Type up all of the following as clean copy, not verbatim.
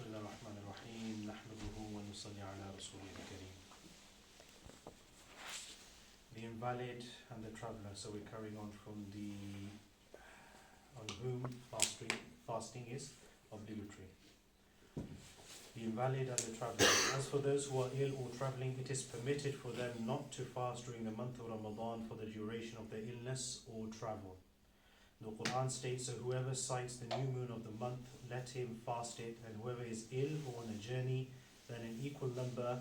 بسم الله الرحمن الرحيم نحمده ونصلي على رسوله الكريم. The invalid and the traveller. So we're carrying on from on whom fasting is obligatory. The invalid and the traveller. As for those who are ill or travelling, it is permitted for them not to fast during the month of Ramadan for the duration of their illness or travel. The Quran states, so whoever sights the new moon of the month, let him fast it, and whoever is ill or on a journey, then an equal number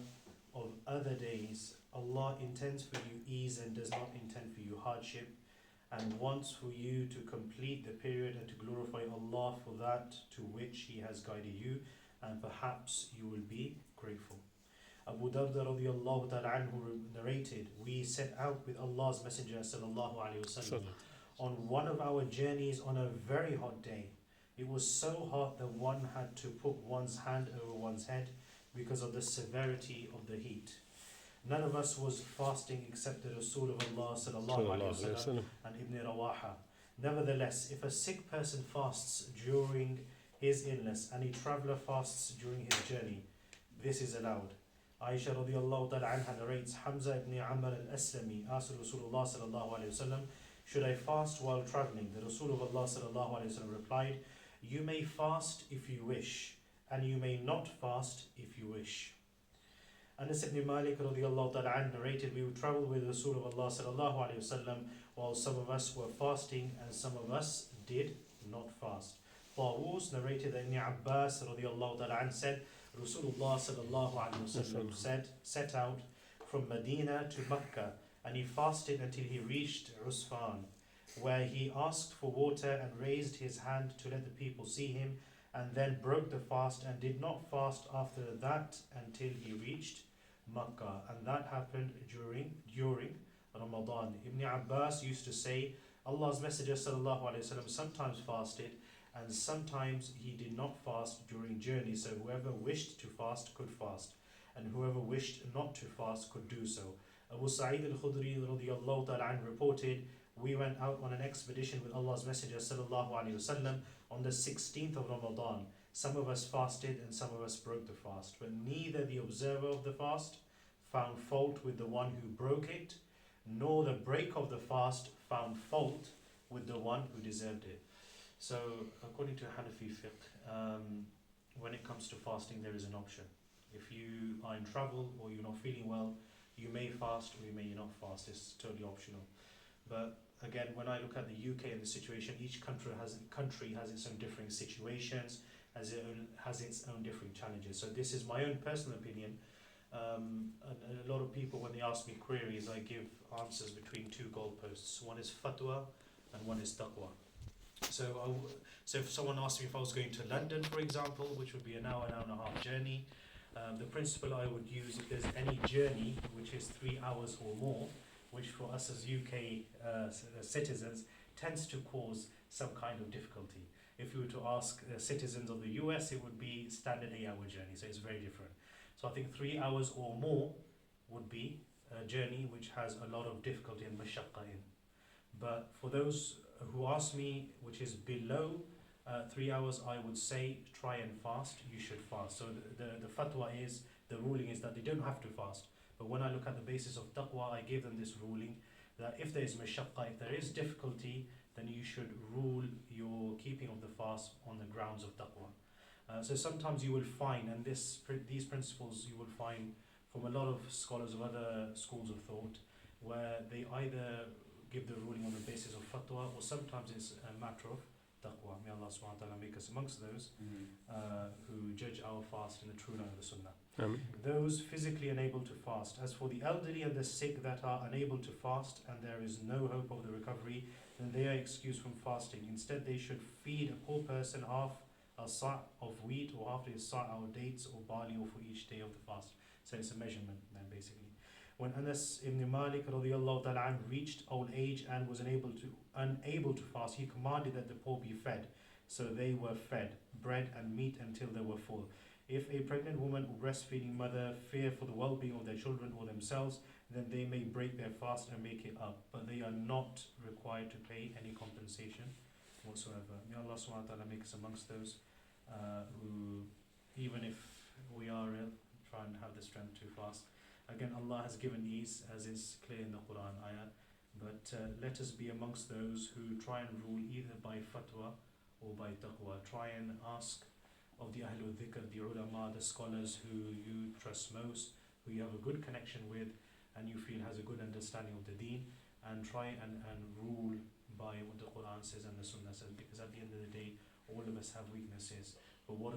of other days. Allah intends for you ease and does not intend for you hardship, and wants for you to complete the period and to glorify Allah for that to which He has guided you, and perhaps you will be grateful. Abu Darda radiallahu ta'ala anhu narrated, we set out with Allah's Messenger sallallahu alayhi wasallam on one of our journeys on a very hot day. It was so hot that one had to put one's hand over one's head because of the severity of the heat. None of us was fasting except the Rasul of Allah sallallahu alaihi wasallam and Ibn Rawaha. Nevertheless, if a sick person fasts during his illness and a traveller fasts during his journey, this is allowed. Aisha radiallahu ta'ala anha narrates, Hamza ibn Amr al-Aslami asked Rasulullah sallallahu alaihi wasallam, should I fast while travelling? The Rasul of Allah sallallahu alaihi wasallam replied, you may fast if you wish, and you may not fast if you wish. Anas ibn Malik radiallahu ta'ala anhu narrated, we would travel with the Rasul of Allah sallallahu alaihi wasallam while some of us were fasting and some of us did not fast. Tawus narrated that Ibn Abbas radiallahu ta'ala anhu said, Rasulullah sallallahu alaihi wasallam set out from Medina to Mecca, and he fasted until he reached Usfan, where he asked for water and raised his hand to let the people see him, and then broke the fast and did not fast after that until he reached Makkah. And that happened during Ramadan. Ibn Abbas used to say, Allah's Messenger sallallahu alaihi wasallam sometimes fasted and sometimes he did not fast during journeys, so whoever wished to fast could fast, and whoever wished not to fast could do so. Abu Sa'id al-Khudri radiyallahu ta'ala anhu reported, we went out on an expedition with Allah's Messenger sallallahu alaihi wasallam on the 16th of Ramadan. Some of us fasted and some of us broke the fast, but neither the observer of the fast found fault with the one who broke it, nor the break of the fast found fault with the one who deserved it. So according to Hanafi fiqh, when it comes to fasting, there is an option. If you are in travel or you're not feeling well, you may fast or you may not fast. It's totally optional. But again, when I look at the UK and the situation, each country has its own different situations, has its own different challenges. So this is my own personal opinion. And a lot of people, when they ask me queries, I give answers between two goalposts. One is fatwa and one is taqwa. So if someone asked me if I was going to London, for example, which would be an hour and a half journey, the principle I would use, if there's any journey which is 3 hours or more, which for us as UK citizens tends to cause some kind of difficulty. If you were to ask citizens of the US, it would be standard 8-hour journey, so it's very different. So I think 3 hours or more would be a journey which has a lot of difficulty and mashaqqa in. But for those who ask me, which is below 3 hours, I would say try and fast. You should fast. So the fatwa is, the ruling is that they don't have to fast. But when I look at the basis of taqwa, I give them this ruling that if there is mashaqqa, if there is difficulty, then you should rule your keeping of the fast on the grounds of taqwa. So sometimes you will find, and these principles you will find from a lot of scholars of other schools of thought, where they either give the ruling on the basis of fatwa, or sometimes it's a matter of taqwa. May Allah subhanahu wa ta'ala make us amongst those who judge our fast in the true light of the sunnah. Those physically unable to fast. As for the elderly and the sick that are unable to fast and there is no hope of the recovery, then they are excused from fasting. Instead, they should feed a poor person half a sa' of wheat or half a sa' of dates or barley or for each day of the fast. So it's a measurement then basically. When Anas ibn Malik radiallahu ta'ala anhu reached old age and was unable to fast, he commanded that the poor be fed. So they were fed bread and meat until they were full. If a pregnant woman or breastfeeding mother fear for the well-being of their children or themselves, then they may break their fast and make it up, but they are not required to pay any compensation whatsoever. May Allah subhanahu wa ta'ala make us amongst those who, even the strength to fast. Again, Allah has given ease, as is clear in the Quran ayah, but let us be amongst those who try and rule either by fatwa or by taqwa. Try and ask of the Ahlul Dhikr, the ulama, the scholars who you trust most, who you have a good connection with, and you feel has a good understanding of the deen, and try and rule by what the Quran says and the Sunnah says, because at the end of the day, all of us have weaknesses. But what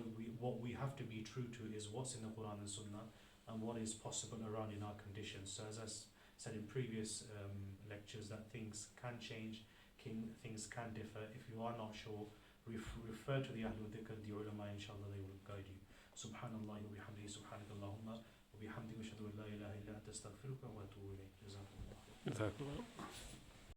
we have to be true to is what's in the Quran and Sunnah, and what is possible around in our conditions. So as I said in previous lectures, that things can change, things can differ. If you are not sure, refer to the Ahlul Dhikr, the ulama, inshallah they will guide you. Subhanallah wa bihamdihi, subhanakallahumma wa bihamdika ashhadu an la ilaha illa anta astaghfiruka wa atubu ilayk. Jazakumullah.